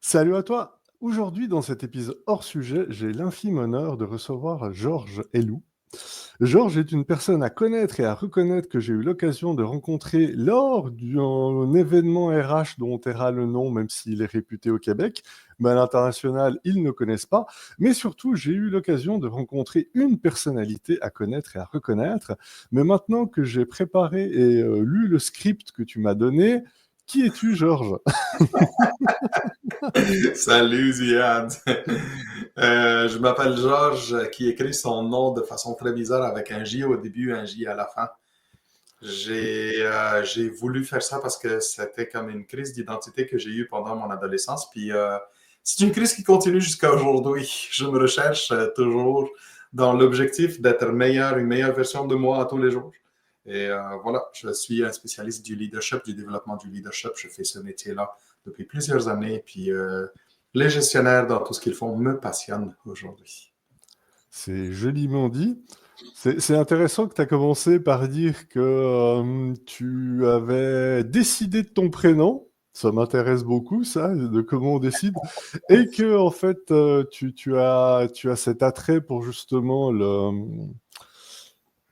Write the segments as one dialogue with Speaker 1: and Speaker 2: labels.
Speaker 1: Salut à toi. Aujourd'hui, dans cet épisode hors sujet, j'ai l'infime honneur de recevoir Georges Helou. Georges est une personne à connaître et à reconnaître que j'ai eu l'occasion de rencontrer lors d'un événement RH dont on taira le nom, même s'il est réputé au Québec, mais à l'international, ils ne connaissent pas. Mais surtout, j'ai eu l'occasion de rencontrer une personnalité à connaître et à reconnaître. Mais maintenant que j'ai préparé et lu le script que tu m'as donné, qui es-tu, Georges?
Speaker 2: Salut Ziad. Je m'appelle Georges, qui écrit son nom de façon très bizarre avec un J au début, un J à la fin. J'ai voulu faire ça parce que c'était comme une crise d'identité que j'ai eue pendant mon adolescence. Puis c'est une crise qui continue jusqu'à aujourd'hui. Je me recherche toujours dans l'objectif d'être meilleur, une meilleure version de moi à tous les jours. Et voilà, je suis un spécialiste du leadership, du développement du leadership. Je fais ce métier-là depuis plusieurs années. Puis les gestionnaires dans tout ce qu'ils font me passionnent aujourd'hui.
Speaker 1: C'est joliment dit. C'est intéressant que tu as commencé par dire que tu avais décidé de ton prénom. Ça m'intéresse beaucoup, ça, de comment on décide. Et que, en fait, tu as cet attrait pour justement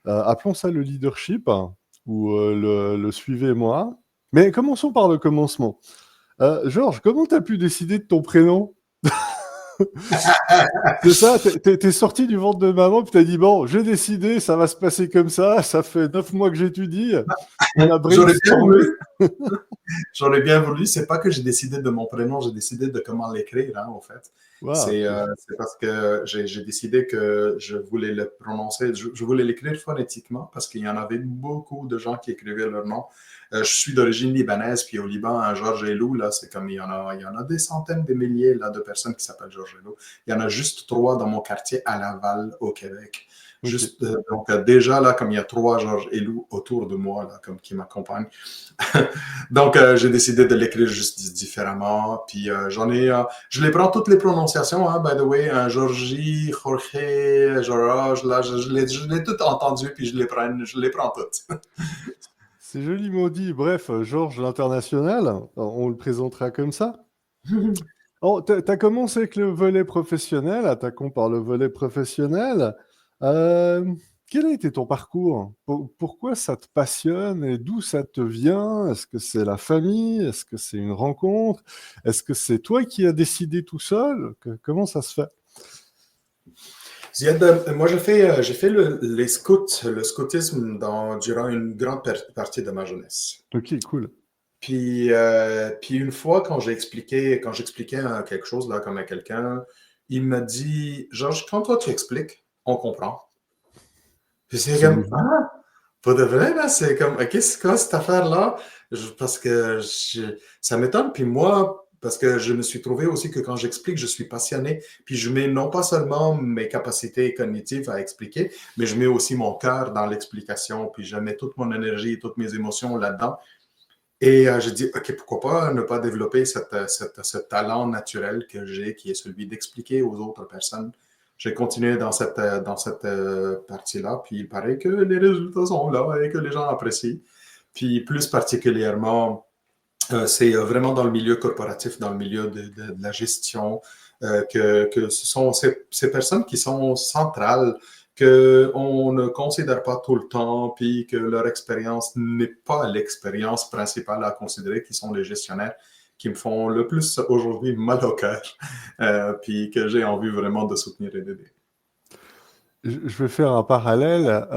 Speaker 1: appelons ça le leadership, hein, ou le suivez-moi. Mais commençons par le commencement. Georges, comment tu as pu décider de ton prénom? C'est ça, t'es sorti du ventre de maman, puis t'as dit, bon, j'ai décidé, ça va se passer comme ça fait 9 mois que j'étudie, on a
Speaker 2: J'aurais bien
Speaker 1: brainstormé.
Speaker 2: voulu. J'aurais bien voulu. C'est pas que j'ai décidé de mon prénom, j'ai décidé de comment l'écrire, hein, en fait.
Speaker 1: Wow.
Speaker 2: C'est parce que j'ai décidé que je voulais le prononcer, je voulais l'écrire phonétiquement parce qu'il y en avait beaucoup de gens qui écrivaient leur nom. Je suis d'origine libanaise, puis au Liban, un Georges Helou, là, c'est comme il y en a des centaines de milliers là, de personnes qui s'appellent Georges Helou. Il y en a juste 3 dans mon quartier à Laval, au Québec.
Speaker 1: Ok.
Speaker 2: Juste, donc, déjà, là, comme il y a 3 Georges Helou autour de moi, là, comme qui m'accompagnent. Donc, j'ai décidé de l'écrire juste différemment. Puis, je les prends toutes les prononciations, hein, by the way. Georgie, Jorge, Georges, là, je l'ai tout entendu, puis je les prends toutes.
Speaker 1: C'est joliment dit. Bref, Georges l'international, on le présentera comme ça. Oh, t'as commencé avec le volet professionnel, attaquons par le volet professionnel. Euh, Quel a été ton parcours? Pourquoi ça te passionne et d'où ça te vient? Est-ce que c'est la famille? Est-ce que c'est une rencontre? Est-ce que c'est toi qui as décidé tout seul? Comment ça se fait?
Speaker 2: Ziad, moi, j'ai fait les scouts, le scoutisme durant une grande partie de ma jeunesse.
Speaker 1: Ok, cool.
Speaker 2: Puis une fois, quand j'expliquais quelque chose là, comme à quelqu'un, il m'a dit, Georges, quand toi tu expliques, on comprend. Puis c'est
Speaker 1: C'est
Speaker 2: comme,
Speaker 1: nouveau.
Speaker 2: ah, pas de vrai, là, c'est comme, ok, c'est quoi cette affaire-là? Parce que ça m'étonne. Puis moi, parce que je me suis trouvé aussi que quand j'explique, je suis passionné. Puis je mets non pas seulement mes capacités cognitives à expliquer, mais je mets aussi mon cœur dans l'explication. Puis je mets toute mon énergie et toutes mes émotions là-dedans. Et j'ai dit, OK, pourquoi pas ne pas développer ce talent naturel que j'ai, qui est celui d'expliquer aux autres personnes. J'ai continué dans cette partie-là, puis il paraît que les résultats sont là et que les gens apprécient. Puis plus particulièrement, c'est vraiment dans le milieu corporatif, dans le milieu de la gestion, que ce sont ces personnes qui sont centrales, qu'on ne considère pas tout le temps, puis que leur expérience n'est pas l'expérience principale à considérer, qui sont les gestionnaires qui me font le plus aujourd'hui mal au cœur, puis que j'ai envie vraiment de soutenir et d'aider.
Speaker 1: Je vais faire un parallèle.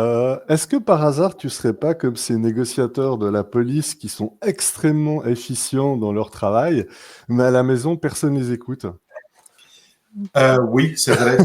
Speaker 1: Est-ce que par hasard, tu serais pas comme ces négociateurs de la police qui sont extrêmement efficients dans leur travail, mais à la maison, personne les écoute?
Speaker 2: Oui, c'est vrai.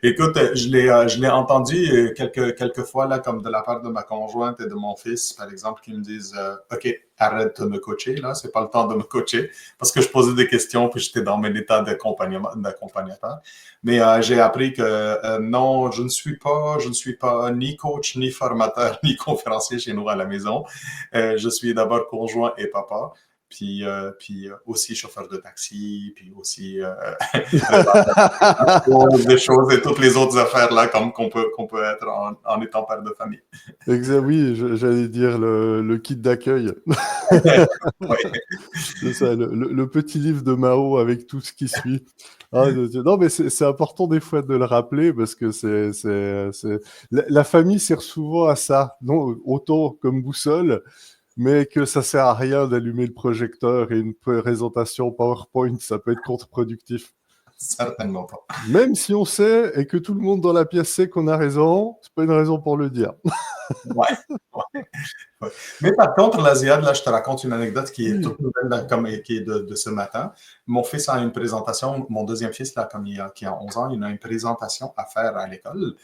Speaker 2: Écoute, je l'ai entendu quelques fois là, comme de la part de ma conjointe et de mon fils, par exemple, qui me disent OK, arrête de me coacher, là, c'est pas le temps de me coacher, parce que je posais des questions, puis j'étais dans mon état d'accompagnateur. Mais j'ai appris que non, je ne suis pas ni coach, ni formateur, ni conférencier chez nous à la maison. Je suis d'abord conjoint et papa. puis aussi chauffeur de taxi, puis aussi des choses et toutes les autres affaires là, comme qu'on peut être en étant père de famille.
Speaker 1: Exact, oui, j'allais dire le kit d'accueil.
Speaker 2: Oui.
Speaker 1: C'est ça, le petit livre de Mao avec tout ce qui suit. Ah, non, mais c'est important des fois de le rappeler parce que la famille sert souvent à ça, non, autant comme boussole, mais que ça sert à rien d'allumer le projecteur et une présentation PowerPoint, ça peut être contre-productif.
Speaker 2: Certainement pas.
Speaker 1: Même si on sait et que tout le monde dans la pièce sait qu'on a raison, c'est pas une raison pour le dire.
Speaker 2: Ouais, ouais, ouais. Mais par contre, la Ziad, là, je te raconte une anecdote qui est toute nouvelle, là, comme, qui est de ce matin. Mon fils a une présentation, mon deuxième fils, là, comme qui a 11 ans, il a une présentation à faire à l'école.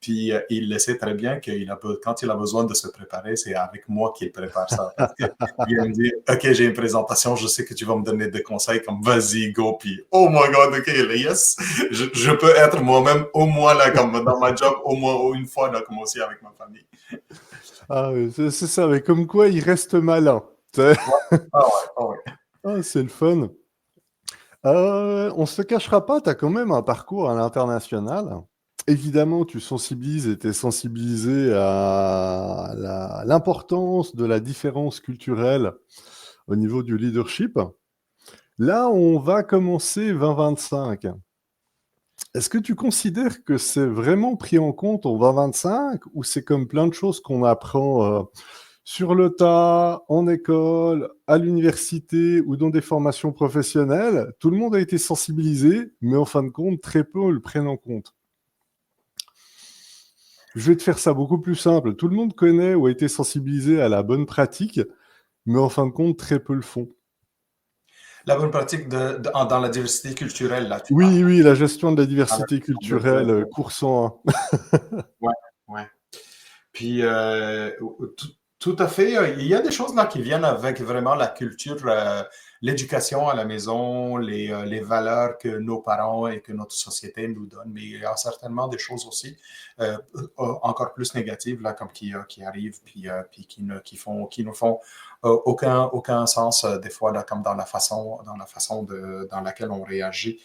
Speaker 2: Puis il le sait très bien quand il a besoin de se préparer, c'est avec moi qu'il prépare ça. Parce qu'il vient me dire, OK, j'ai une présentation, je sais que tu vas me donner des conseils comme vas-y, go, puis oh my God, OK, yes, je peux être moi-même au moins là, comme dans ma job, au moins une fois, là, comme aussi avec ma famille.
Speaker 1: Ah, c'est ça, mais comme quoi il reste malin.
Speaker 2: Ouais. Ah ouais, ah ouais.
Speaker 1: Ah, c'est le fun. On se cachera pas, tu as quand même un parcours à l'international. Évidemment, tu sensibilises et tu es sensibilisé à l'importance de la différence culturelle au niveau du leadership. Là, on va commencer 2025. Est-ce que tu considères que c'est vraiment pris en compte en 2025 ou c'est comme plein de choses qu'on apprend sur le tas, en école, à l'université ou dans des formations professionnelles? Tout le monde a été sensibilisé, mais en fin de compte, très peu le prennent en compte. Je vais te faire ça beaucoup plus simple. Tout le monde connaît ou a été sensibilisé à la bonne pratique, mais en fin de compte, très peu le font.
Speaker 2: La bonne pratique dans la diversité culturelle, là, tu parles.
Speaker 1: Oui, la gestion de la diversité culturelle, cours 101.
Speaker 2: Ouais, ouais. Puis, tout à fait, il y a des choses là qui viennent avec vraiment la culture, l'éducation à la maison, les valeurs que nos parents et que notre société nous donnent. Mais il y a certainement des choses aussi encore plus négatives là, comme qui arrivent, puis qui nous font aucun sens des fois là, comme dans la façon dans laquelle on réagit.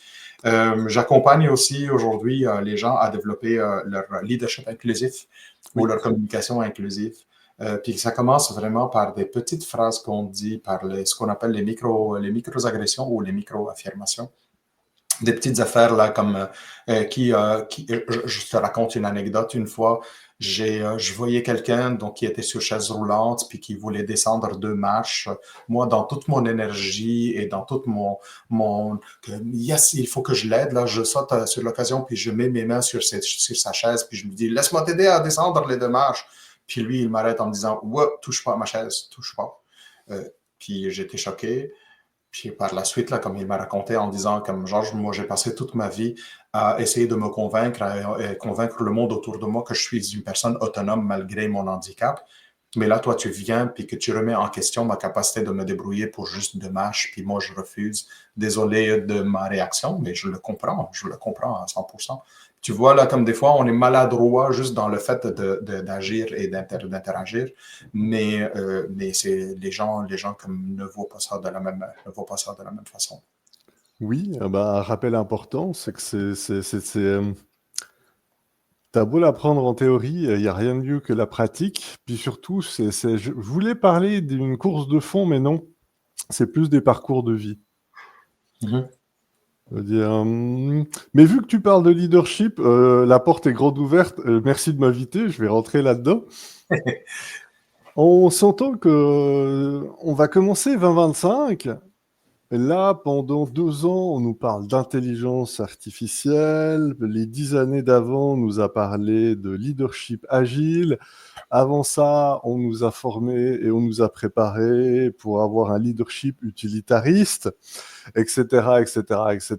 Speaker 2: J'accompagne aussi aujourd'hui les gens à développer leur leadership inclusif ou leur communication inclusive. Puis ça commence vraiment par des petites phrases qu'on dit, par ce qu'on appelle les micro-agressions ou les micro-affirmations. Des petites affaires là comme je te raconte une anecdote. Une fois, je voyais quelqu'un donc qui était sur chaise roulante puis qui voulait descendre 2 marches. Moi, dans toute mon énergie et dans toute yes, il faut que je l'aide là. Je saute sur l'occasion puis je mets mes mains sur sa chaise puis je me dis laisse-moi t'aider à descendre les 2 marches. Puis lui, il m'arrête en me disant ouais, touche pas à ma chaise, touche pas. Puis j'étais choqué. Puis par la suite, là, comme il m'a raconté en disant, comme Georges, moi j'ai passé toute ma vie à essayer de me convaincre, à convaincre le monde autour de moi que je suis une personne autonome malgré mon handicap. Mais là, toi, tu viens puis que tu remets en question ma capacité de me débrouiller pour juste 2 marches, puis moi, je refuse. Désolé de ma réaction, mais je le comprends à 100%. Tu vois, là, comme des fois, on est maladroit juste dans le fait d'agir et d'interagir, mais les gens comme ne voient pas ça de la même façon.
Speaker 1: Oui, un rappel important, c'est que t'as beau l'apprendre en théorie, il n'y a rien de mieux que la pratique. Puis surtout, je voulais parler d'une course de fond, mais non, c'est plus des parcours de vie. Mais vu que tu parles de leadership, la porte est grande ouverte. Merci de m'inviter, je vais rentrer là-dedans. On s'entend que on va commencer 2025. Là, pendant 2 ans, on nous parle d'intelligence artificielle. Les 10 années d'avant, on nous a parlé de leadership agile. Avant ça, on nous a formés et on nous a préparés pour avoir un leadership utilitariste, etc., etc., etc.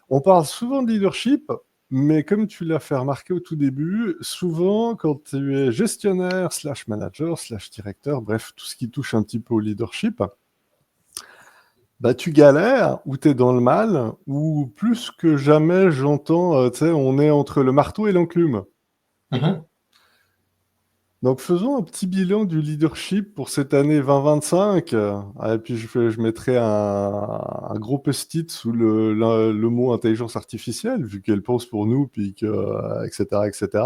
Speaker 1: On parle souvent de leadership, mais comme tu l'as fait remarquer au tout début, souvent, quand tu es gestionnaire, /manager, /directeur, bref, tout ce qui touche un petit peu au leadership, tu galères, ou tu es dans le mal, ou plus que jamais, j'entends, on est entre le marteau et l'enclume. Donc, faisons un petit bilan du leadership pour cette année 2025. Et puis, je mettrai un gros post-it sous le mot intelligence artificielle, vu qu'elle pense pour nous, puis que, etc., etc.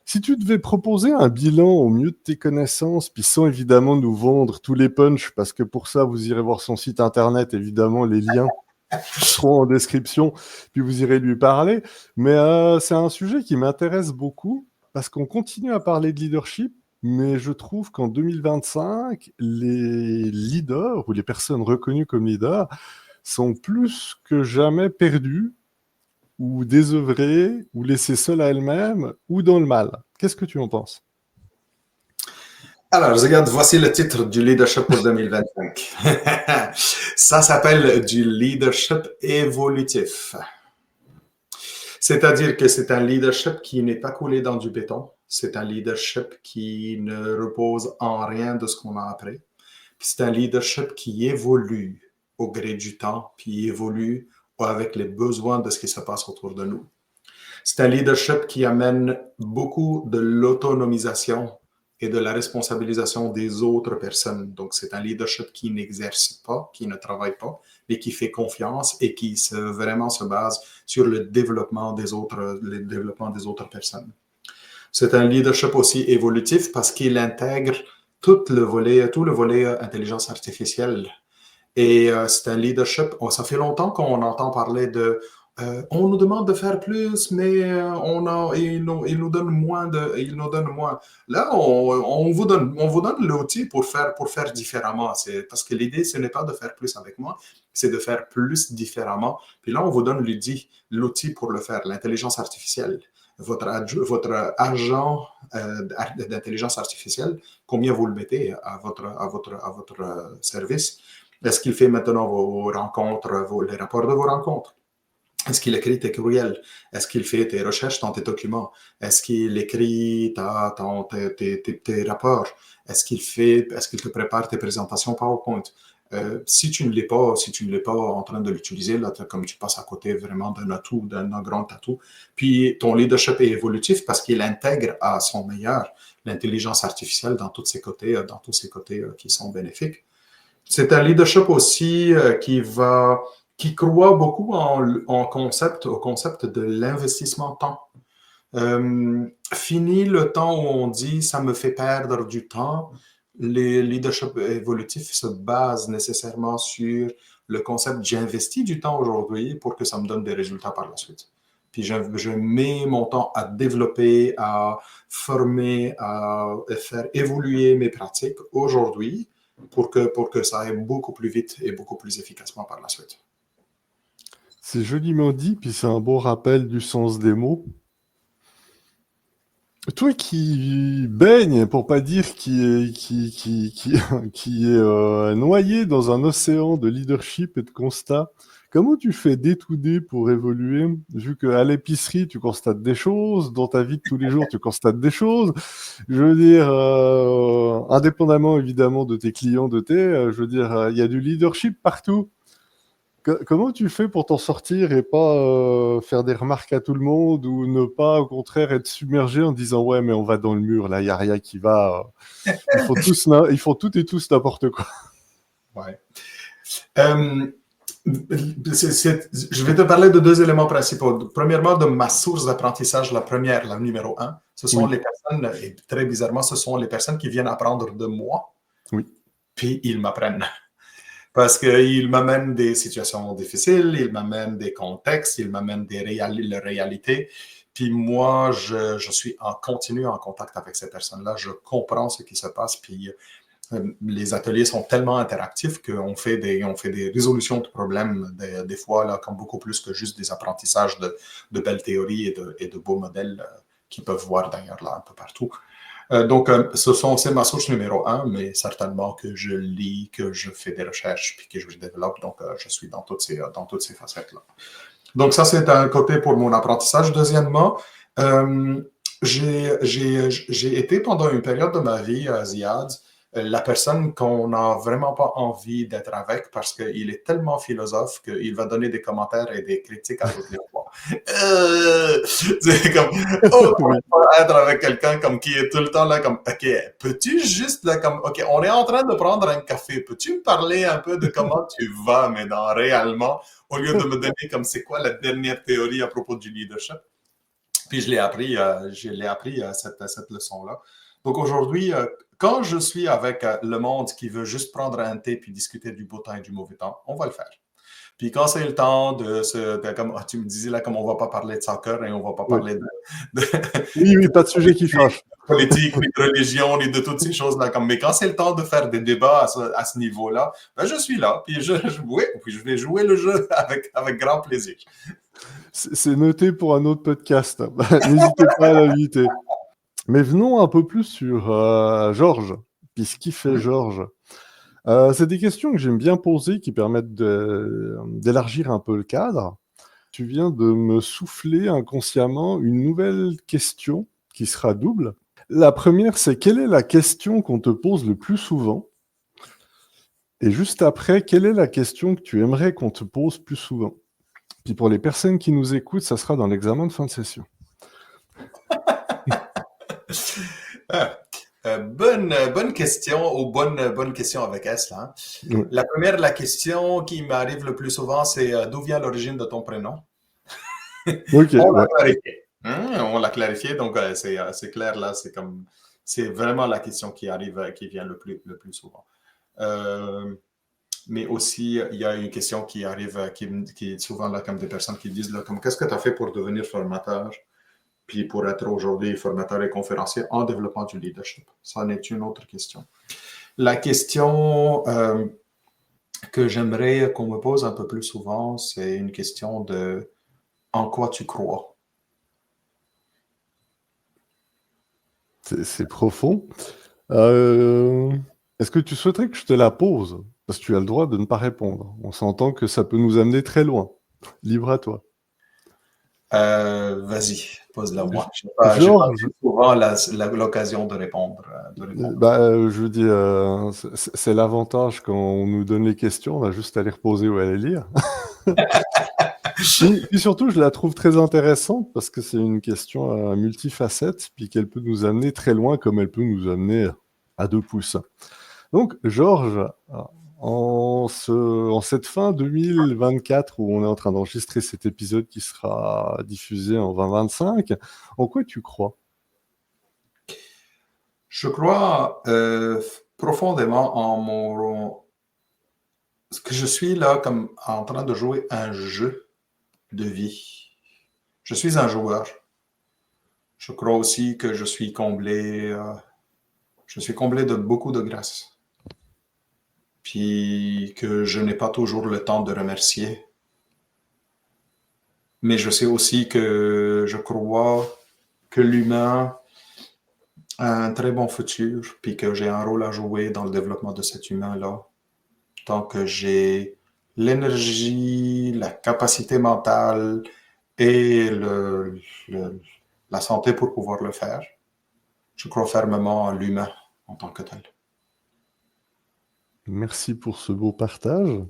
Speaker 1: Si tu devais proposer un bilan au mieux de tes connaissances, puis sans évidemment nous vendre tous les punchs, parce que pour ça, vous irez voir son site internet, évidemment, les liens seront en description, puis vous irez lui parler. Mais c'est un sujet qui m'intéresse beaucoup parce qu'on continue à parler de leadership, mais je trouve qu'en 2025, les leaders ou les personnes reconnues comme leaders sont plus que jamais perdues ou désœuvrées ou laissées seules à elles-mêmes ou dans le mal. Qu'est-ce que tu en penses?
Speaker 2: Alors, regarde, voici le titre du leadership pour 2025. Ça s'appelle du leadership évolutif. C'est-à-dire que c'est un leadership qui n'est pas coulé dans du béton. C'est un leadership qui ne repose en rien de ce qu'on a appris. C'est un leadership qui évolue au gré du temps, puis évolue avec les besoins de ce qui se passe autour de nous. C'est un leadership qui amène beaucoup de l'autonomisation et de la responsabilisation des autres personnes. Donc, c'est un leadership qui n'exerce pas, qui ne travaille pas, mais qui fait confiance et qui vraiment se base sur le développement des autres personnes. C'est un leadership aussi évolutif parce qu'il intègre tout le volet intelligence artificielle. Et c'est un leadership, ça fait longtemps qu'on entend parler de on nous demande de faire plus, mais il nous donne moins. Là, on vous donne l'outil pour faire différemment. C'est, parce que l'idée, ce n'est pas de faire plus avec moi, c'est de faire plus différemment. Puis là, on vous donne l'outil pour le faire, l'intelligence artificielle. Votre agent d'intelligence artificielle, combien vous le mettez à votre service? Est-ce qu'il fait maintenant vos rencontres, les rapports de vos rencontres? Est-ce qu'il écrit tes courriels? Est-ce qu'il fait tes recherches dans tes documents? Est-ce qu'il écrit tes rapports? Est-ce qu'il te prépare tes présentations PowerPoint? Si tu ne l'es pas en train de l'utiliser, là, comme tu passes à côté vraiment d'un grand atout. Puis ton leadership est évolutif parce qu'il intègre à son meilleur l'intelligence artificielle dans tous ses côtés qui sont bénéfiques. C'est un leadership aussi qui croit beaucoup au concept de l'investissement temps. Fini le temps où on dit ça me fait perdre du temps. Les leaderships évolutifs se basent nécessairement sur le concept j'investis du temps aujourd'hui pour que ça me donne des résultats par la suite. Puis je mets mon temps à développer, à former, à faire évoluer mes pratiques aujourd'hui pour que ça aille beaucoup plus vite et beaucoup plus efficacement par la suite.
Speaker 1: C'est joliment dit, puis c'est un beau rappel du sens des mots. Toi qui baigne, pour pas dire qui est noyé dans un océan de leadership et de constat, comment tu fais day to day pour évoluer, vu qu'à l'épicerie, tu constates des choses, dans ta vie de tous les jours, tu constates des choses. Je veux dire, indépendamment évidemment de tes clients, je veux dire, il y a du leadership partout. Comment tu fais pour t'en sortir et pas faire des remarques à tout le monde ou ne pas, au contraire, être submergé en disant ouais, mais on va dans le mur, là, il n'y a rien qui va. Ils font tout et tous n'importe quoi.
Speaker 2: Ouais. Je vais te parler de deux éléments principaux. Premièrement, de ma source d'apprentissage, la numéro un, ce sont
Speaker 1: Oui,
Speaker 2: les personnes, et très bizarrement, ce sont les personnes qui viennent apprendre de moi,
Speaker 1: oui.
Speaker 2: puis ils m'apprennent. Parce qu'ils m'amènent des situations difficiles, ils m'amènent des contextes, ils m'amènent les réalités. Puis moi, je suis en continu en contact avec ces personnes-là. Je comprends ce qui se passe. Puis les ateliers sont tellement interactifs qu'on fait des résolutions de problèmes des fois, là, comme beaucoup plus que juste des apprentissages de belles théories et de beaux modèles qu'ils peuvent voir d'ailleurs là un peu partout. Donc, c'est ma source numéro un, mais certainement que je lis, que je fais des recherches, puis que je développe. Donc, je suis dans toutes ces facettes-là. Donc, ça, c'est un côté pour mon apprentissage. Deuxièmement, j'ai été pendant une période de ma vie à Ziad, la personne qu'on n'a vraiment pas envie d'être avec parce qu'il est tellement philosophe qu'il va donner des commentaires et des critiques à toutes les fois. C'est comme, oh, on
Speaker 1: Oui.
Speaker 2: va être avec quelqu'un comme qui est tout le temps là, comme, OK, peux-tu juste là, comme, OK, on est en train de prendre un café, peux-tu me parler un peu de comment tu vas, mais dans réellement, au lieu de me donner comme c'est quoi la dernière théorie à propos du leadership? Puis je l'ai appris cette leçon-là. Donc aujourd'hui, quand je suis avec le monde qui veut juste prendre un thé puis discuter du beau temps et du mauvais temps, on va le faire. Puis quand c'est le temps comme tu me disais là, comme on va pas parler de soccer et on va pas
Speaker 1: Oui.
Speaker 2: parler de
Speaker 1: Oui, oui, pas de sujet qui fâche.
Speaker 2: politique, ni de religion, ni de toutes ces choses-là. Mais quand c'est le temps de faire des débats à ce niveau-là, ben je suis là, puis puis je vais jouer le jeu avec grand plaisir.
Speaker 1: C'est noté pour un autre podcast. N'hésitez pas à l'inviter. Mais venons un peu plus sur Georges. Puis ce qui fait Georges. C'est des questions que j'aime bien poser qui permettent d'élargir un peu le cadre. Tu viens de me souffler inconsciemment une nouvelle question qui sera double. La première, c'est quelle est la question qu'on te pose le plus souvent? Et juste après, quelle est la question que tu aimerais qu'on te pose plus souvent? Puis pour les personnes qui nous écoutent, ça sera dans l'examen de fin de session.
Speaker 2: Bonne question, ou bonne question avec S, là.
Speaker 1: Ouais.
Speaker 2: La question qui m'arrive le plus souvent, c'est d'où vient l'origine de ton prénom?
Speaker 1: Ok,
Speaker 2: On l'a
Speaker 1: ouais.
Speaker 2: clarifié. On l'a clarifié, donc c'est clair là, c'est vraiment la question qui arrive, qui vient le plus souvent. Mais aussi, il y a une question qui arrive, qui est souvent là, comme des personnes qui disent là, comme qu'est-ce que tu as fait pour devenir formateur, puis pour être aujourd'hui formateur et conférencier en développement du leadership. Ça en est une autre question. La question que j'aimerais qu'on me pose un peu plus souvent, c'est une question de en quoi tu crois.
Speaker 1: C'est profond. Est-ce que tu souhaiterais que je te la pose? Parce que tu as le droit de ne pas répondre. On s'entend que ça peut nous amener très loin. Libre à toi.
Speaker 2: Vas-y, pose-la moi. J'ai pas
Speaker 1: Georges,
Speaker 2: souvent l'occasion de répondre.
Speaker 1: je veux dire, c'est l'avantage quand on nous donne les questions, on a juste à les reposer ou à les lire. Puis surtout, je la trouve très intéressante parce que c'est une question à multifacette, puis qu'elle peut nous amener très loin comme elle peut nous amener à 2 pouces. Donc, Georges, en cette fin 2024 où on est en train d'enregistrer cet épisode qui sera diffusé en 2025, en quoi tu crois?
Speaker 2: Je crois profondément que je suis là comme en train de jouer un jeu de vie. Je suis un joueur. Je crois aussi que je suis comblé de beaucoup de grâce. Puis que je n'ai pas toujours le temps de remercier. Mais je sais aussi que je crois que l'humain a un très bon futur, puis que j'ai un rôle à jouer dans le développement de cet humain-là. Tant que j'ai l'énergie, la capacité mentale et la santé pour pouvoir le faire, je crois fermement en l'humain en tant que tel.
Speaker 1: Merci pour ce beau partage.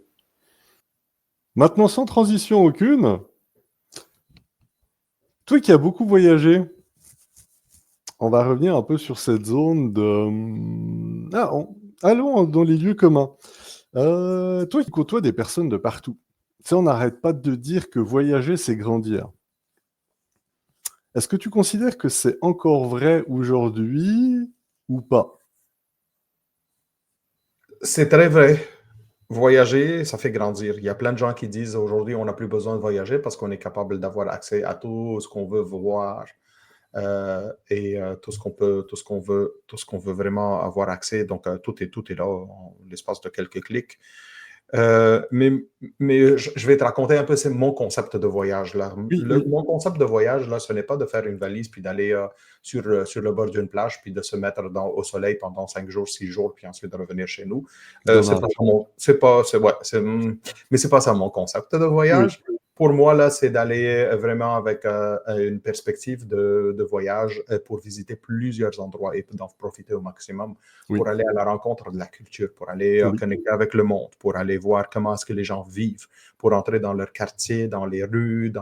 Speaker 1: Maintenant, sans transition aucune, toi qui as beaucoup voyagé, on va revenir un peu sur cette zone de... allons dans les lieux communs. Toi qui côtoies des personnes de partout, tu sais, on n'arrête pas de dire que voyager, c'est grandir. Est-ce que tu considères que c'est encore vrai aujourd'hui ou pas?
Speaker 3: C'est très vrai. Voyager, ça fait grandir. Il y a plein de gens qui disent aujourd'hui, on n'a plus besoin de voyager parce qu'on est capable d'avoir accès à tout ce qu'on veut voir et tout ce qu'on veut vraiment avoir accès. Donc, tout est là en l'espace de quelques clics. Mais je vais te raconter un peu, c'est mon concept de voyage. Là.
Speaker 1: Oui.
Speaker 3: Mon concept de voyage, là, ce n'est pas de faire une valise puis d'aller sur le bord d'une plage puis de se mettre au soleil pendant 5 jours, 6 jours puis ensuite de revenir chez nous.
Speaker 1: Dommage.
Speaker 3: Mais c'est pas ça mon concept de
Speaker 1: Oui.
Speaker 3: voyage. pour moi, là, c'est d'aller vraiment avec une perspective de voyage pour visiter plusieurs endroits et d'en profiter au maximum
Speaker 1: Oui,
Speaker 3: pour aller à la rencontre de la culture, pour aller
Speaker 1: oui.
Speaker 3: connecter avec le monde, pour aller voir comment est-ce que les gens vivent, pour entrer dans leur quartier, dans les rues,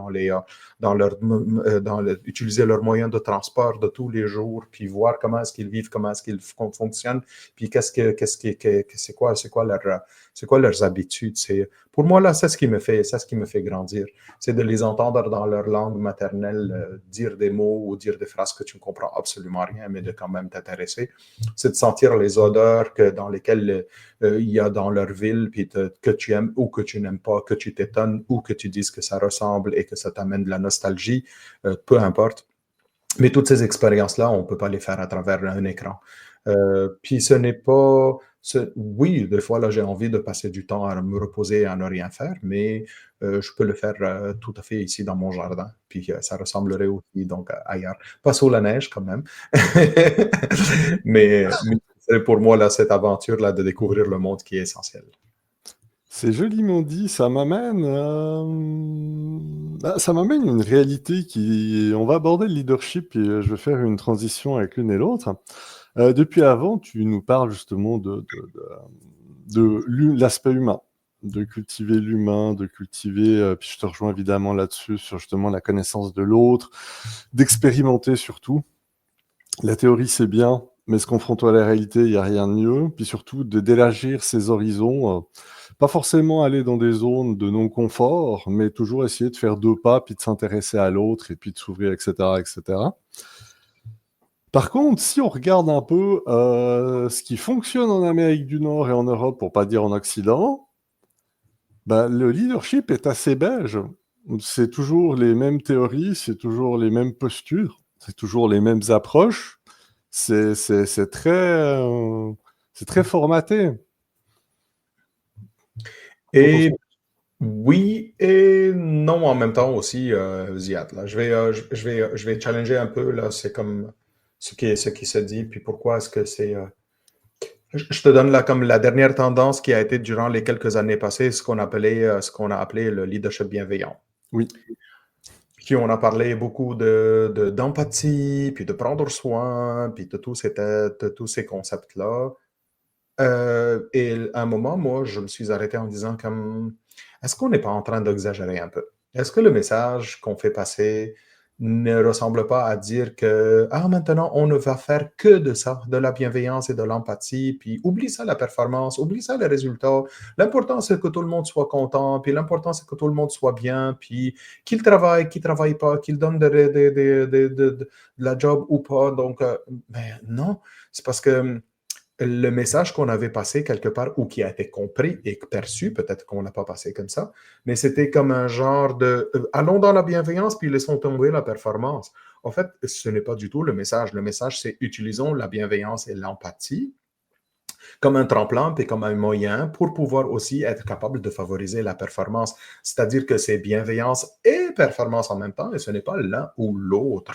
Speaker 3: utiliser leurs moyens de transport de tous les jours, puis voir comment est-ce qu'ils vivent, comment est-ce qu'ils fonctionnent, puis c'est quoi leurs habitudes. Pour moi, là, c'est ce qui me fait grandir. C'est de les entendre dans leur langue maternelle dire des mots ou dire des phrases que tu ne comprends absolument rien, mais de quand même t'intéresser. C'est de sentir les odeurs dans lesquelles il y a dans leur ville, puis que tu aimes ou que tu n'aimes pas, que tu t'étonnes ou que tu dises que ça ressemble et que ça t'amène de la nostalgie, peu importe. Mais toutes ces expériences-là, on ne peut pas les faire à travers un écran. Puis ce n'est pas... Oui, des fois, là, j'ai envie de passer du temps à me reposer et à ne rien faire, mais je peux le faire tout à fait ici dans mon jardin. Puis ça ressemblerait aussi donc ailleurs. Pas sous la neige quand même. mais c'est pour moi là, cette aventure-là de découvrir le monde qui est essentielle.
Speaker 1: C'est joliment dit, ça m'amène une réalité qui... On va aborder le leadership et je vais faire une transition avec l'une et l'autre. Depuis avant, tu nous parles justement de l'aspect humain, de cultiver l'humain, puis je te rejoins évidemment là-dessus, sur justement la connaissance de l'autre, d'expérimenter surtout. La théorie, c'est bien, mais se confronter à la réalité, il n'y a rien de mieux. Puis surtout, d'élargir ses horizons. Pas forcément aller dans des zones de non-confort, mais toujours essayer de faire 2 pas, puis de s'intéresser à l'autre, et puis de s'ouvrir, etc., etc. Par contre, si on regarde un peu ce qui fonctionne en Amérique du Nord et en Europe, pour pas dire en Occident, bah, le leadership est assez beige. C'est toujours les mêmes théories, c'est toujours les mêmes postures, c'est toujours les mêmes approches. C'est très formaté.
Speaker 3: Et oui et non en même temps aussi, Ziad. Là. Je vais challenger un peu, là, c'est comme ce qui se dit, puis pourquoi est-ce que c'est... Je te donne là comme la dernière tendance qui a été durant les quelques années passées, ce qu'on a appelé le leadership bienveillant.
Speaker 1: Oui.
Speaker 3: Puis on a parlé beaucoup d'empathie, puis de prendre soin, puis de tous ces concepts-là. Et à un moment, moi, je me suis arrêté en disant comme, est-ce qu'on n'est pas en train d'exagérer un peu? Est-ce que le message qu'on fait passer ne ressemble pas à dire que, ah, maintenant, on ne va faire que de ça, de la bienveillance et de l'empathie, puis oublie ça la performance, oublie ça les résultats. L'important, c'est que tout le monde soit content, puis l'important, c'est que tout le monde soit bien, puis qu'il travaille pas, qu'il donne de la job ou pas. Donc, ben non, c'est parce que le message qu'on avait passé quelque part ou qui a été compris et perçu, peut-être qu'on l'a pas passé comme ça, mais c'était comme un genre de allons dans la bienveillance puis laissons tomber la performance. En fait, ce n'est pas du tout le message. Le message, c'est utilisons la bienveillance et l'empathie comme un tremplin et comme un moyen pour pouvoir aussi être capable de favoriser la performance. C'est-à-dire que c'est bienveillance et performance en même temps et ce n'est pas l'un ou l'autre.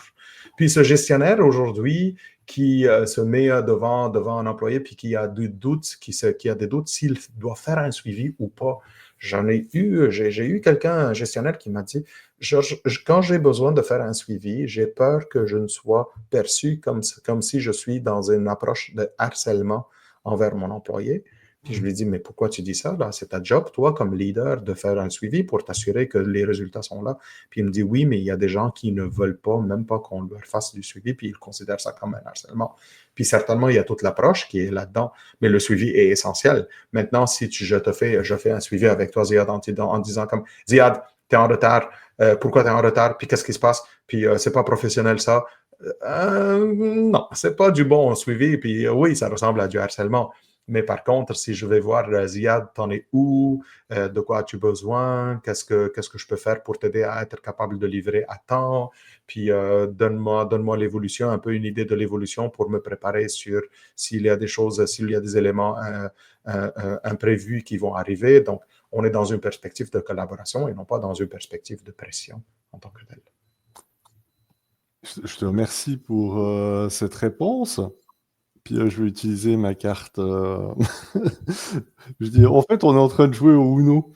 Speaker 3: Puis ce gestionnaire aujourd'hui qui se met devant un employé puis qui a des doutes, qui a des doutes s'il doit faire un suivi ou pas. J'ai eu quelqu'un, un gestionnaire qui m'a dit, quand j'ai besoin de faire un suivi, j'ai peur que je ne sois perçu comme si je suis dans une approche de harcèlement envers mon employé. Puis je lui dis, mais pourquoi tu dis ça? Là, c'est ta job, toi, comme leader, de faire un suivi pour t'assurer que les résultats sont là. Puis il me dit, oui, mais il y a des gens qui ne veulent pas, même pas qu'on leur fasse du suivi, puis ils considèrent ça comme un harcèlement. Puis certainement, il y a toute l'approche qui est là-dedans, mais le suivi est essentiel. Maintenant, si je fais un suivi avec toi, Ziad, en disant comme, Ziad, tu es en retard, pourquoi tu es en retard, puis qu'est-ce qui se passe, puis c'est pas professionnel ça. Non, c'est pas du bon suivi, puis oui, ça ressemble à du harcèlement. Mais par contre, si je vais voir Ziad, t'en es où? De quoi as-tu besoin? Qu'est-ce que je peux faire pour t'aider à être capable de livrer à temps? Puis donne-moi l'évolution, un peu une idée de l'évolution pour me préparer sur s'il y a des choses, s'il y a des éléments imprévus qui vont arriver. Donc, on est dans une perspective de collaboration et non pas dans une perspective de pression en tant que telle.
Speaker 1: Je te remercie pour cette réponse. Puis je vais utiliser ma carte. Je dis, en fait, on est en train de jouer au Uno.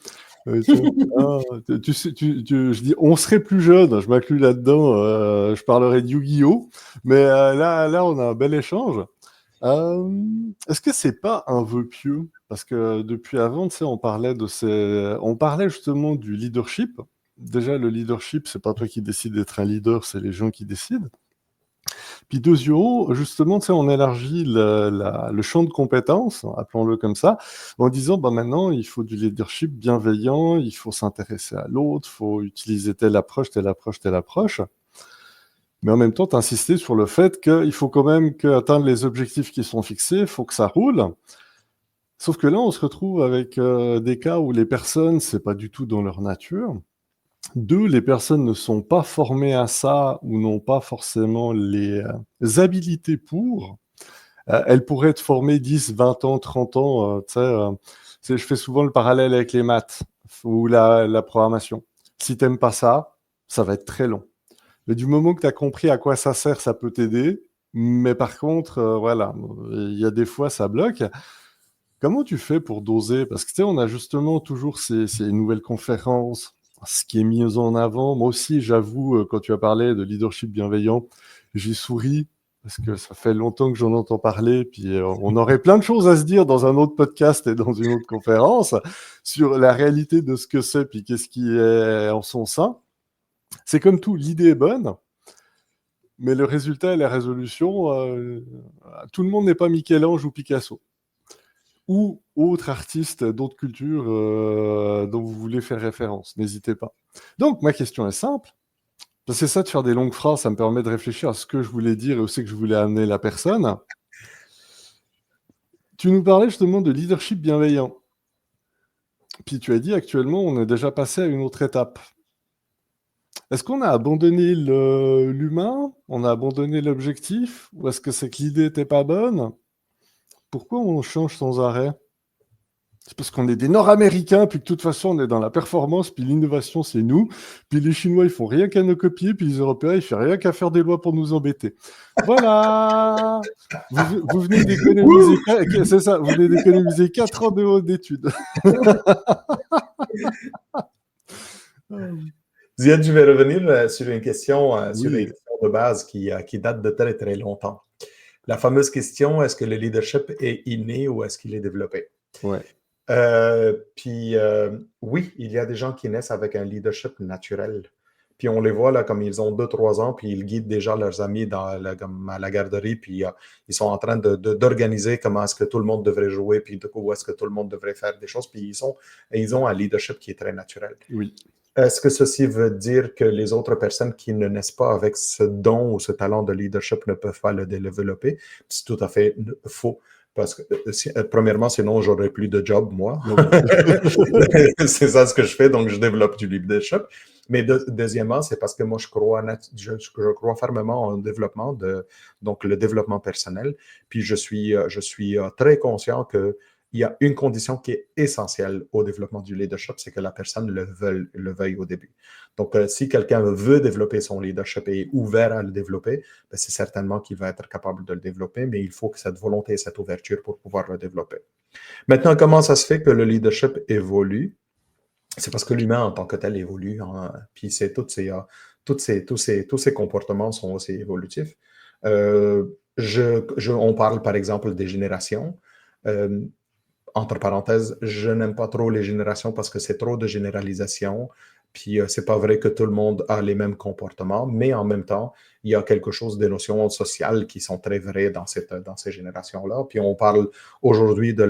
Speaker 1: Tu sais, je dis, on serait plus jeune, je m'inclus là-dedans, je parlerai de Yu-Gi-Oh! Mais là, on a un bel échange. Est-ce que c'est pas un vœu pieux? Parce que depuis avant, tu sais, on parlait justement du leadership. Déjà, le leadership, c'est pas toi qui décides d'être un leader, c'est les gens qui décident. Puis deuxièmement, justement, tu sais, on élargit le champ de compétences, appelons-le comme ça, en disant, bah maintenant, il faut du leadership bienveillant, il faut s'intéresser à l'autre, il faut utiliser telle approche, telle approche, telle approche. Mais en même temps, tu insistais sur le fait qu'il faut quand même atteindre les objectifs qui sont fixés, il faut que ça roule. Sauf que là, on se retrouve avec des cas où les personnes, c'est pas du tout dans leur nature. Deux, les personnes ne sont pas formées à ça ou n'ont pas forcément les habilités pour. Elles pourraient être formées 10, 20 ans, 30 ans. Tu sais, je fais souvent le parallèle avec les maths ou la programmation. Si tu n'aimes pas ça, ça va être très long. Mais du moment que tu as compris à quoi ça sert, ça peut t'aider. Mais par contre, voilà, il y a des fois, ça bloque. Comment tu fais pour doser? Parce que tu sais, on a justement toujours ces nouvelles conférences, ce qui est mis en avant. Moi aussi, j'avoue, quand tu as parlé de leadership bienveillant, j'ai souri parce que ça fait longtemps que j'en entends parler. Puis on aurait plein de choses à se dire dans un autre podcast et dans une autre conférence sur la réalité de ce que c'est, puis qu'est-ce qui est en son sein. C'est comme tout, l'idée est bonne, mais le résultat et la résolution, tout le monde n'est pas Michel-Ange ou Picasso ou autres artistes d'autres cultures dont vous voulez faire référence. N'hésitez pas. Donc, ma question est simple. C'est ça de faire des longues phrases, ça me permet de réfléchir à ce que je voulais dire et où c'est que je voulais amener la personne. Tu nous parlais justement de leadership bienveillant. Puis tu as dit actuellement, on est déjà passé à une autre étape. Est-ce qu'on a abandonné l'humain? On a abandonné l'objectif? Ou est-ce que c'est que l'idée n'était pas bonne? Pourquoi on change sans arrêt? C'est parce qu'on est des Nord-Américains, puis que de toute façon, on est dans la performance, puis l'innovation, c'est nous. Puis les Chinois, ils font rien qu'à nous copier, puis les Européens, ils font rien qu'à faire des lois pour nous embêter. Voilà! Vous venez d'économiser, c'est ça, vous venez d'économiser 4 ans d'études.
Speaker 3: Ziad, je vais revenir sur une question, sur une
Speaker 1: Oui,
Speaker 3: question de base qui date de très, très longtemps. La fameuse question, est-ce que le leadership est inné ou est-ce qu'il est développé?
Speaker 1: ouais.
Speaker 3: Oui, il y a des gens qui naissent avec un leadership naturel. Puis on les voit là comme ils ont 2-3 ans, puis ils guident déjà leurs amis comme à la garderie, puis ils sont en train d'organiser comment est-ce que tout le monde devrait jouer, puis où est-ce que tout le monde devrait faire des choses, puis ils ont un leadership qui est très naturel.
Speaker 1: Oui.
Speaker 3: Est-ce que ceci veut dire que les autres personnes qui ne naissent pas avec ce don ou ce talent de leadership ne peuvent pas le développer? C'est tout à fait faux. Parce que, premièrement, sinon, j'aurais plus de job, moi. C'est ça ce que je fais, donc je développe du leadership. Mais deuxièmement, c'est parce que moi, je crois fermement en développement, donc le développement personnel. Puis je suis très conscient que il y a une condition qui est essentielle au développement du leadership, c'est que la personne le veuille au début. Donc, si quelqu'un veut développer son leadership et est ouvert à le développer, ben, c'est certainement qu'il va être capable de le développer, mais il faut que cette volonté et cette ouverture pour pouvoir le développer. Maintenant, comment ça se fait que le leadership évolue? C'est parce que l'humain en tant que tel évolue, hein, puis tous ces comportements sont aussi évolutifs. On parle par exemple des générations. Euh, Entre parenthèses, je n'aime pas trop les générations parce que c'est trop de généralisation. Puis c'est pas vrai que tout le monde a les mêmes comportements, mais en même temps, il y a quelque chose des notions sociales qui sont très vraies dans ces générations-là. Puis on parle aujourd'hui de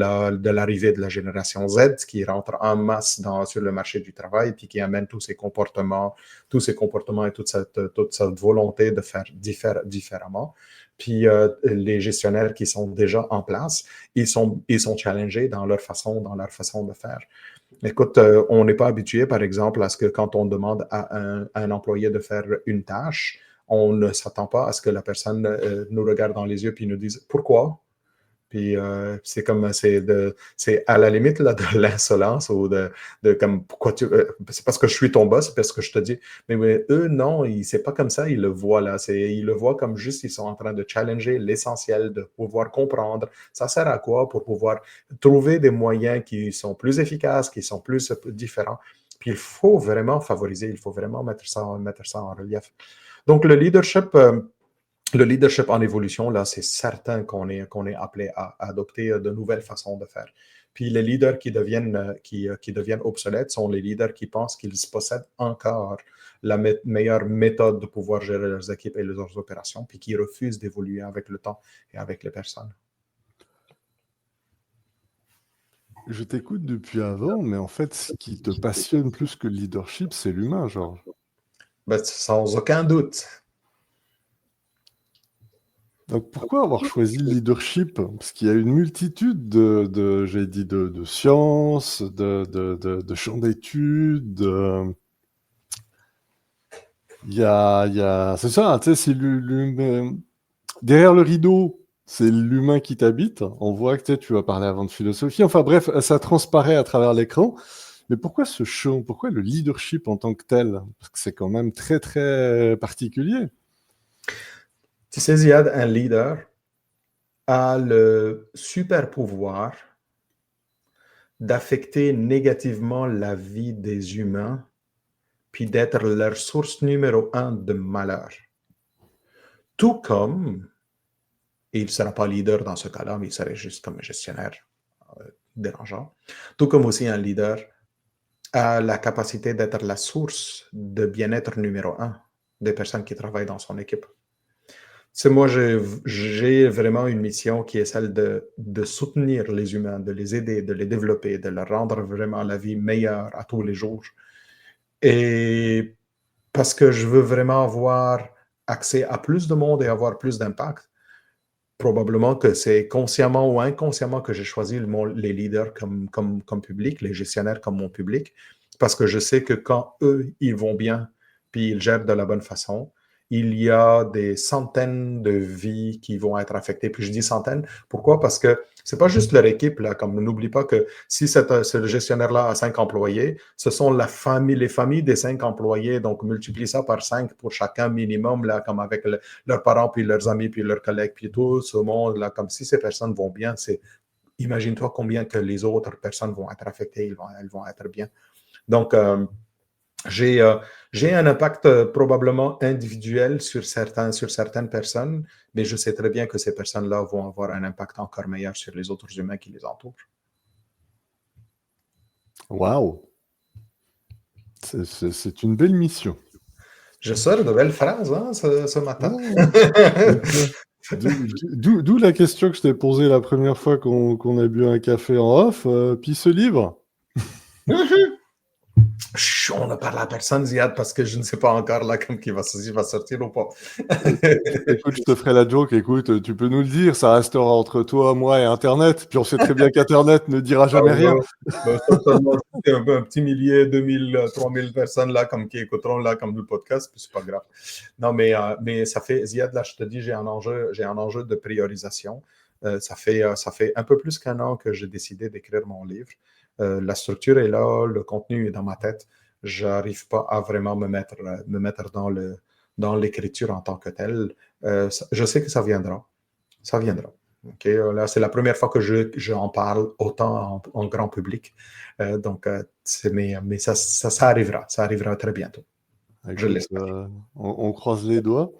Speaker 3: l'arrivée de la génération Z qui rentre en masse sur le marché du travail, puis qui amène tous ces comportements et toute cette volonté de faire différemment. Puis les gestionnaires qui sont déjà en place, ils sont challengés dans leur façon de faire. Écoute, on n'est pas habitué, par exemple, à ce que quand on demande à un employé de faire une tâche, on ne s'attend pas à ce que la personne nous regarde dans les yeux et nous dise « Pourquoi? » Puis c'est à la limite là, de l'insolence ou comme pourquoi c'est parce que je suis ton boss, c'est parce que je te dis. Mais eux, non, c'est pas comme ça, ils le voient là. Ils le voient comme juste, ils sont en train de challenger l'essentiel, de pouvoir comprendre. Ça sert à quoi pour pouvoir trouver des moyens qui sont plus efficaces, qui sont plus différents. Puis il faut vraiment favoriser, il faut vraiment mettre ça en relief. Donc le leadership en évolution, là, c'est certain qu'on est appelé à adopter de nouvelles façons de faire. Puis les leaders qui deviennent obsolètes sont les leaders qui pensent qu'ils possèdent encore la meilleure méthode de pouvoir gérer leurs équipes et leurs opérations, puis qui refusent d'évoluer avec le temps et avec les personnes.
Speaker 1: Je t'écoute depuis avant, mais en fait, ce qui te passionne plus que le leadership, c'est l'humain, Georges.
Speaker 3: Ben, sans aucun doute.
Speaker 1: Donc pourquoi avoir choisi le leadership? Parce qu'il y a une multitude j'ai dit, de sciences, de champs d'études. C'est ça, tu sais, c'est derrière le rideau, c'est l'humain qui t'habite. On voit que tu vas parler avant de philosophie. Enfin bref, ça transparaît à travers l'écran. Mais pourquoi ce champ? Pourquoi le leadership en tant que tel? Parce que c'est quand même très, très particulier.
Speaker 3: Tu sais, Ziad, un leader a le super pouvoir d'affecter négativement la vie des humains, puis d'être leur source numéro 1 de malheur. Tout comme, et il ne sera pas leader dans ce cas-là, mais il serait juste comme un gestionnaire dérangeant, tout comme aussi un leader a la capacité d'être la source de bien-être numéro 1 des personnes qui travaillent dans son équipe. C'est moi, j'ai vraiment une mission qui est celle de soutenir les humains, de les aider, de les développer, de leur rendre vraiment la vie meilleure à tous les jours. Et parce que je veux vraiment avoir accès à plus de monde et avoir plus d'impact, probablement que c'est consciemment ou inconsciemment que j'ai choisi les leaders comme public, les gestionnaires comme mon public, parce que je sais que quand eux, ils vont bien, puis ils gèrent de la bonne façon, il y a des centaines de vies qui vont être affectées. Puis je dis centaines, pourquoi? Parce que c'est pas juste leur équipe, là, comme n'oublie pas que si ce gestionnaire-là a 5 employés, ce sont les familles des 5 employés, donc multiplie ça par 5 pour chacun minimum, là, comme avec leurs parents, puis leurs amis, puis leurs collègues, puis tout ce monde, là, comme si ces personnes vont bien, imagine-toi combien que les autres personnes vont être affectées, elles vont être bien. Donc, j'ai un impact probablement individuel sur certaines personnes, mais je sais très bien que ces personnes-là vont avoir un impact encore meilleur sur les autres humains qui les entourent.
Speaker 1: Waouh! C'est une belle mission.
Speaker 3: Je sors de belles phrases ce matin.
Speaker 1: D'où la question que je t'ai posée la première fois qu'on a bu un café en off, puis ce livre.
Speaker 3: On ne parle à personne, Ziad, parce que je ne sais pas encore là comme qui va sortir ou pas.
Speaker 1: Écoute, je te ferai la joke. Écoute, tu peux nous le dire, ça restera entre toi, moi et Internet. Puis on sait très bien qu'Internet ne dira jamais rien.
Speaker 3: Un petit millier, 2000, 3000 personnes là comme qui écouteront là comme le podcast, puis c'est pas grave. Non, mais ça fait, Ziad, là, je te dis, j'ai un enjeu de priorisation. Ça fait un peu plus qu'1 an que j'ai décidé d'écrire mon livre. La structure est là, le contenu est dans ma tête. Je n'arrive pas à vraiment me mettre dans l'écriture en tant que telle. Je sais que ça viendra. Ça viendra. Okay? Là, c'est la première fois que j'en parle autant en grand public. Mais ça arrivera. Ça arrivera très bientôt.
Speaker 1: Écoute, je l'espère. On croise les doigts.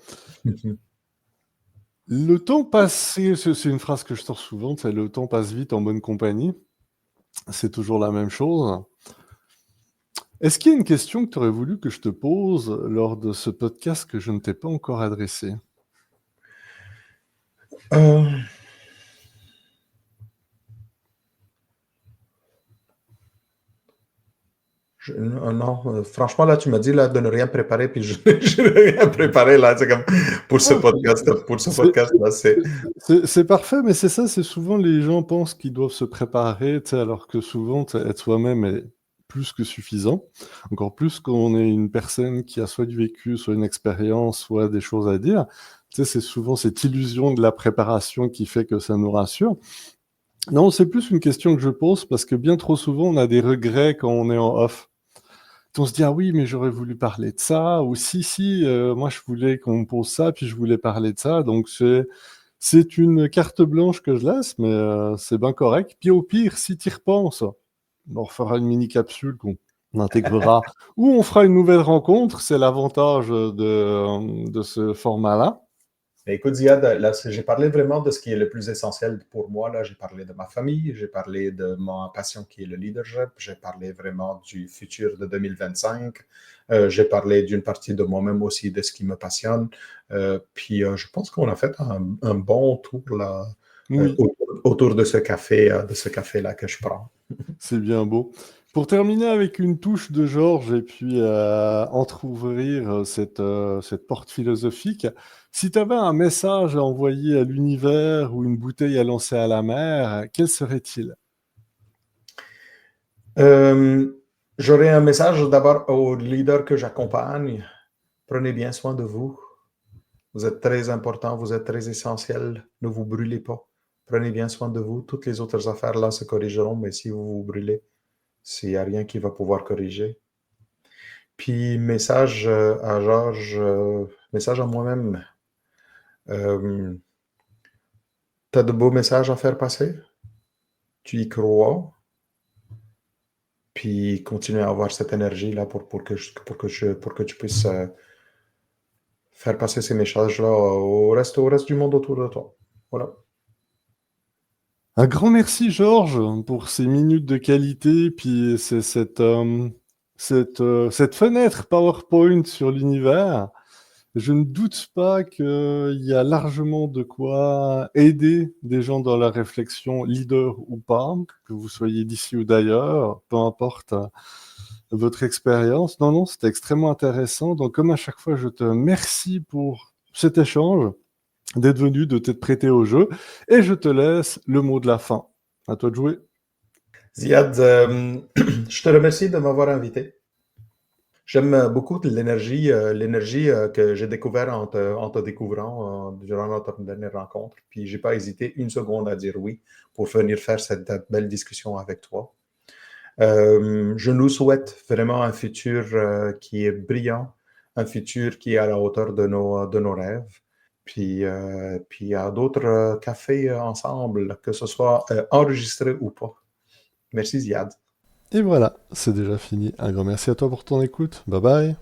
Speaker 1: Le temps passe, c'est une phrase que je sors souvent, c'est le temps passe vite en bonne compagnie. C'est toujours la même chose. Est-ce qu'il y a une question que tu aurais voulu que je te pose lors de ce podcast que je ne t'ai pas encore adressé?
Speaker 3: Non, franchement, là, tu m'as dit là, de ne rien préparer, puis je n'ai rien préparé là, c'est comme pour ce podcast-là.
Speaker 1: C'est parfait, mais c'est ça, c'est souvent les gens pensent qu'ils doivent se préparer, alors que souvent, être soi-même est plus que suffisant. Encore plus quand on est une personne qui a soit du vécu, soit une expérience, soit des choses à dire. Tu sais, c'est souvent cette illusion de la préparation qui fait que ça nous rassure. Non, c'est plus une question que je pose parce que bien trop souvent, on a des regrets quand on est en off. On se dit, ah oui, mais j'aurais voulu parler de ça, ou si, moi je voulais qu'on me pose ça, puis je voulais parler de ça. Donc c'est une carte blanche que je laisse, mais c'est bien correct. Puis au pire, si tu y repenses, on fera une mini capsule qu'on intégrera, ou on fera une nouvelle rencontre. C'est l'avantage de ce format-là.
Speaker 3: Mais écoute, Ziad, là, j'ai parlé vraiment de ce qui est le plus essentiel pour moi. Là, j'ai parlé de ma famille, j'ai parlé de ma passion qui est le leadership, j'ai parlé vraiment du futur de 2025, j'ai parlé d'une partie de moi-même aussi, de ce qui me passionne. Puis je pense qu'on a fait un bon tour là,
Speaker 1: Oui,
Speaker 3: autour de ce café-là que je prends.
Speaker 1: c'est bien beau. Pour terminer avec une touche de Georges et puis entrouvrir cette porte philosophique, si tu avais un message à envoyer à l'univers ou une bouteille à lancer à la mer, quel serait-il?
Speaker 3: J'aurais un message d'abord aux leaders que j'accompagne. Prenez bien soin de vous. Vous êtes très important, vous êtes très essentiel. Ne vous brûlez pas. Prenez bien soin de vous. Toutes les autres affaires là se corrigeront, mais si vous vous brûlez, il n'y a rien qui va pouvoir corriger. Puis, message à Georges, message à moi-même. Tu as de beaux messages à faire passer. Tu y crois. Puis, continue à avoir cette énergie-là pour que tu puisses faire passer ces messages-là au reste du monde autour de toi. Voilà.
Speaker 1: Un grand merci, Georges, pour ces minutes de qualité, puis c'est cette fenêtre PowerPoint sur l'univers. Je ne doute pas qu'il y a largement de quoi aider des gens dans la réflexion, leader ou pas, que vous soyez d'ici ou d'ailleurs, peu importe votre expérience. Non, non, c'était extrêmement intéressant. Donc, comme à chaque fois, je te remercie pour cet échange, d'être venu, de t'être prêté au jeu, et je te laisse le mot de la fin. À toi de jouer.
Speaker 3: Ziad, je te remercie de m'avoir invité. J'aime beaucoup l'énergie que j'ai découvert en te découvrant durant notre dernière rencontre. Puis, j'ai pas hésité une seconde à dire oui pour venir faire cette belle discussion avec toi. Je nous souhaite vraiment un futur qui est brillant, un futur qui est à la hauteur de nos rêves. Puis à d'autres cafés ensemble, que ce soit enregistré ou pas. Merci Ziad.
Speaker 1: Et voilà, c'est déjà fini. Un grand merci à toi pour ton écoute. Bye bye.